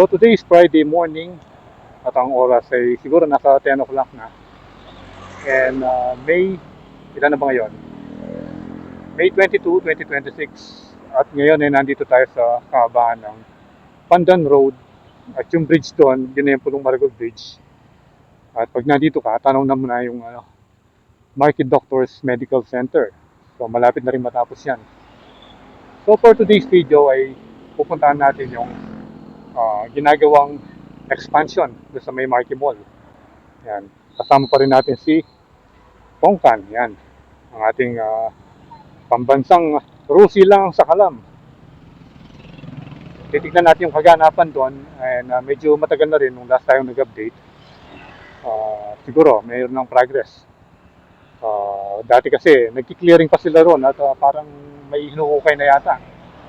So today is Friday morning at ang oras ay siguro nasa 10 o'clock na. And ilan na ba ngayon? May 22, 2026. At ngayon ay nandito tayo sa kahabaan ng Pandan Road. At yung bridge doon, yun na yung Pulong Maragol Bridge. At pag nandito ka, tanong na muna yung Market Doctors Medical Center. So malapit na rin matapos yan. So for today's video ay pupuntahan natin yung ginagawang expansion doon sa may Marquee Mall. Yan. Kasama pa rin natin si Pongkan. Yan. Ang ating pambansang Rusi lang sa Kalam. Titignan natin yung kaganapan doon. And medyo matagal na rin nung last tayong nag-update. Siguro mayroon ng progress. Dati kasi nagki-clearing pa sila ron at parang may hinuhukay na yata.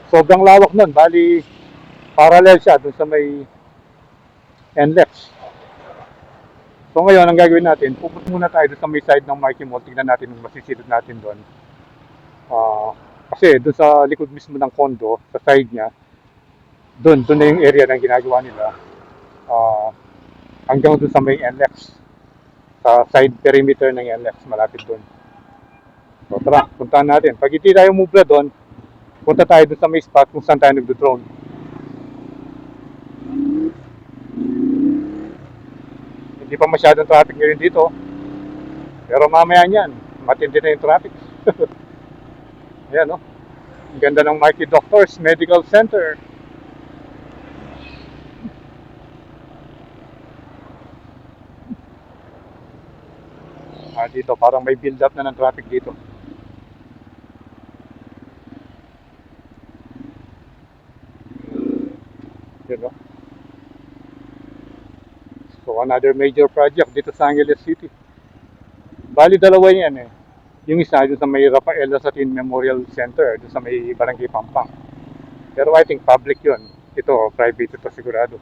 Sobrang lawak nun. Bali parallel siya doon sa may NLEX. So ngayon, ang gagawin natin, pupunta muna tayo doon sa may side ng Marquee Mall. Tignan natin yung masisilid natin doon. Kasi doon sa likod mismo ng condo, sa side niya, doon na yung area ng ginagawa nila. Hanggang doon sa may NLEX. Sa side perimeter ng NLEX, malapit doon. So tara, puntahan natin. Pag hindi tayo move doon, punta tayo doon sa may spot kung saan tayo nagdo-drone. Hindi pa masyadong traffic ngayon dito. Pero mamaya niyan, matindi na yung traffic. Ayan, no? Ang ganda ng Marquee Doctors Medical Center. Dito, parang may build up na ng traffic dito. Ayan, no? So, another major project dito sa Angeles City. Bali, dalawa yan eh. Yung isa, doon sa may Rafael Lasatin Memorial Center, doon sa may Barangay Pampang. Pero I think public yun. Ito, private ito sigurado.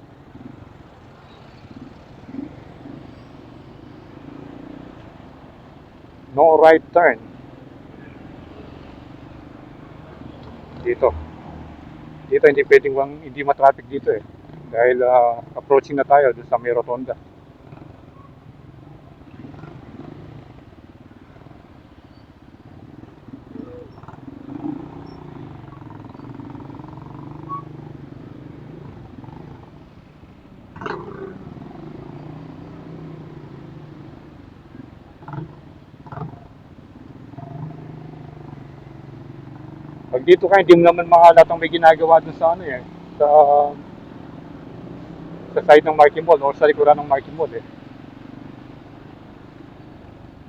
No right turn. Dito. Dito hindi pwedeng hindi matraffic dito eh. Dahil approaching na tayo doon sa may rotonda. Pag dito ka, hindi mo naman makalatang may ginagawa dun sa ano eh, sa side ng Marquee Mall o sa likuran ng Marquee Mall eh.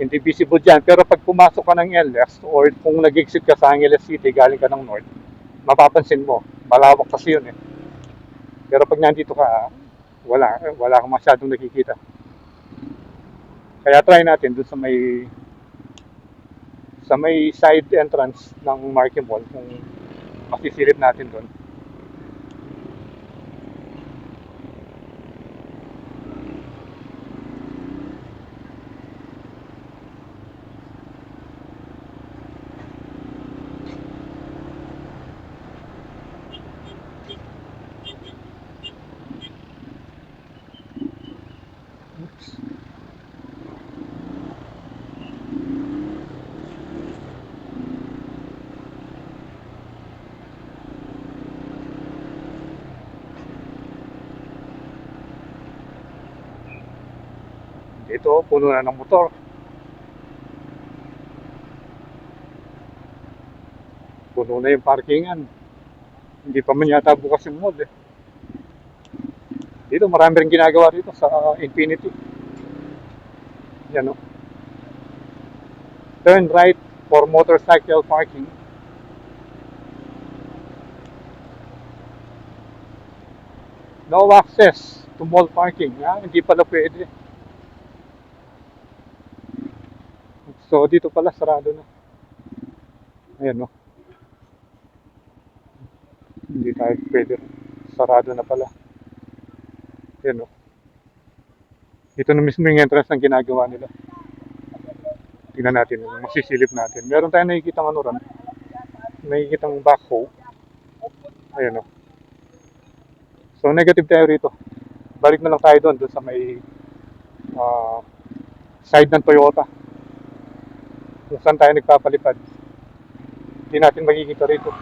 Hindi visible dyan. Pero pag pumasok ka ng LX or kung nag-exit ka sa Angeles City, galing ka ng North, mapapansin mo, malawak kasi yun eh. Pero pag nandito ka, wala kang masyadong nakikita. Kaya try natin dun sa may side entrance ng Marquee Mall kung masisilip natin doon. Oops. Dito, puno na ng motor. Puno na yung parkingan. Hindi pa man yata bukas yung mall eh. Dito, marami rin ginagawa dito sa Infinity. Yan o. Turn right for motorcycle parking. No access to mall parking. Hindi pala pwede. So, dito pala, sarado na. Ayan, no? Hindi tayo pwede. Sarado na pala. Ayan, no? Ito na mismo yung entrance ng ginagawa nila. Tingnan natin, masisilip natin. Meron tayong nakikitang ano ron. Nakikitang backhoe. Ayan, no? So negative tayo rito. Balik na lang tayo doon sa may ah, side ng Toyota. Kung saan tayo nagpapalipad. Hindi natin makikita rito.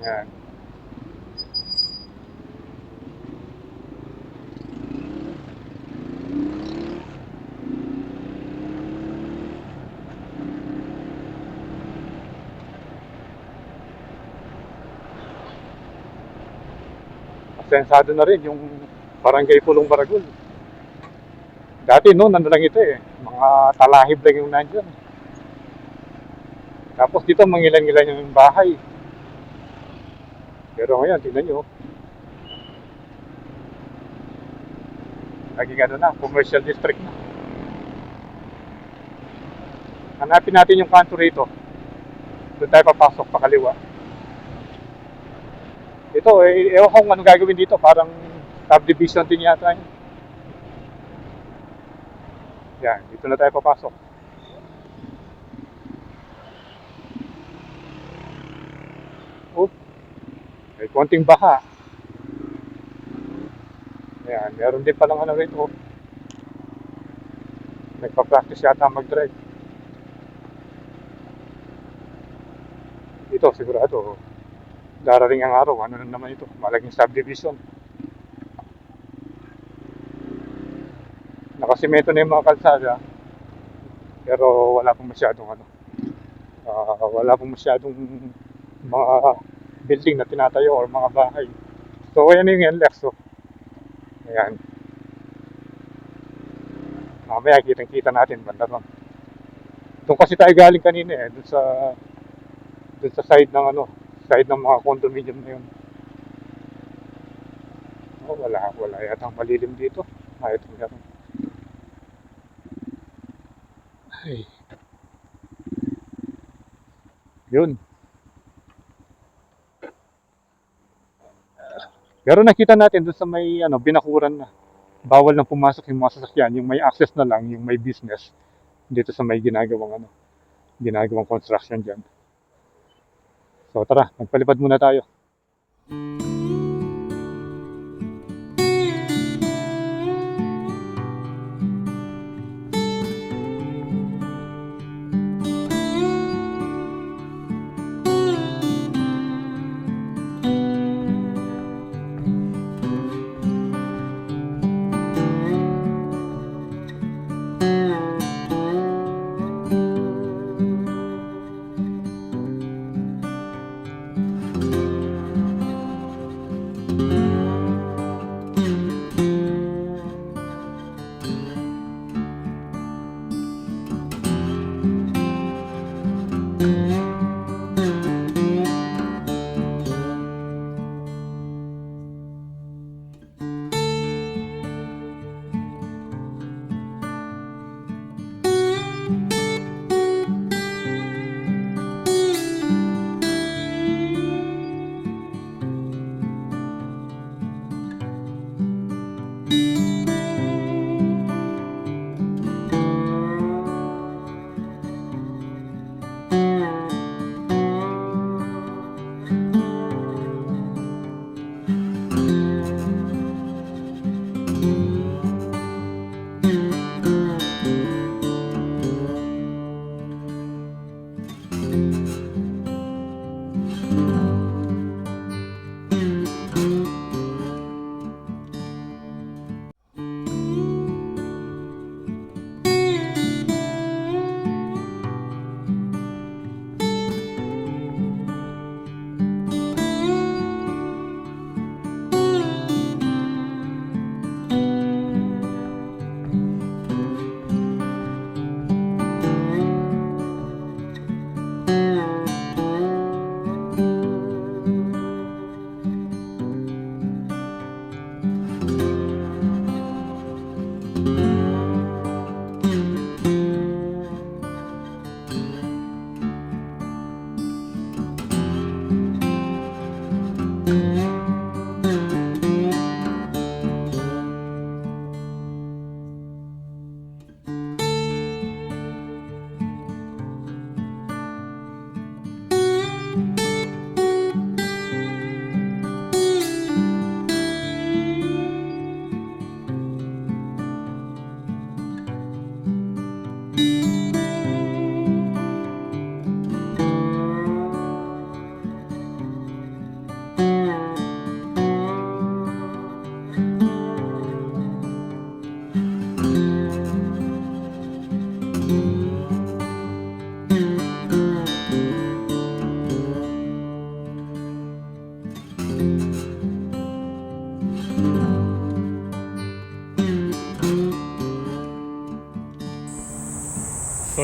Yan. Sensado na rin yung Barangay Pulong Baragul. Dati noon, ano lang ito eh. Mga talahib lang yung nandyan. Tapos dito, mangilan-ngilan yung bahay. Pero ngayon, tingnan nyo. Naging ano na, commercial district na. Hanapin natin yung kanto rito. Doon tayo papasok pa kaliwa. Ito, ewan kong ano gagawin dito. Parang subdivision din yata yun. Yan, dito na tayo papasok. Oh, may konting baha. Ayan, meron din palang ano rito. Nagpa-practice yata mag-drive. Ito, sigurado. Darating ang araw. Ano na naman ito? Malaking subdivision. Nakasimento na yung mga kalsada. Pero wala pong masyadong ano. Wala pong masyadong mga building na tinatayo or mga bahay. So, ayan yung NLEX. So, ayan. Mamaya kitang-kita natin banda ron. Doon kasi tayo galing kanina eh, doon sa side ng ano, side ng mga condominium na yun. Oh, wala yatang malilim dito. Ito meron. Ay, yun. Pero nakita natin doon sa may ano, binakuran na. Bawal nang pumasok yung mga sasakyan, yung may access na lang, yung may business dito sa may ginagawang construction diyan. So tara, magpalipad muna tayo.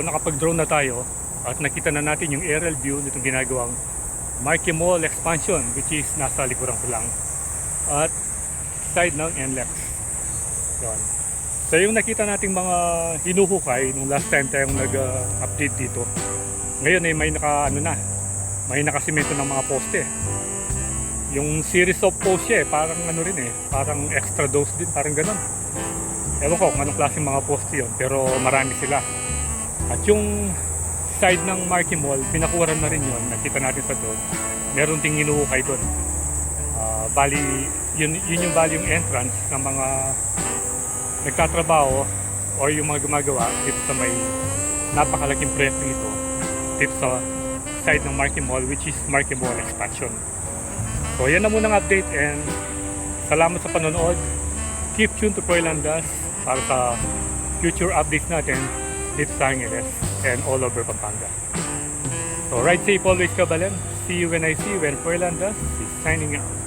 nakapag-drone na tayo at nakita na natin yung aerial view nitong ginagawang Marquee Mall expansion, which is nasa likuran ko lang at side ng NLEX. Yun. So yung nakita nating mga hinuhukay nung last time tayong nag-update dito, ngayon ay may may nakasimento ng mga poste. Yung series of poste parang parang extra dose din, parang ganun. Ewan ko kung anong klaseng mga poste yun, pero marami sila. At yung side ng Marquee Mall, pinakuran na rin yun, nakita natin sa doon. Meron ding hinuhukay doon. Bali, yun yung bali yung entrance ng mga nagtatrabaho o yung mga gumagawa dito sa may napakalaking proyekto ito dito sa side ng Marquee Mall, which is Marquee Mall expansion. So yan na muna ang update, and salamat sa panonood. Keep tuned to Poylandas para sa future updates natin dito sa Angeles and all over Pampanga. So ride safe always, Kabalen. See you when I see you, when Poylandas is signing out.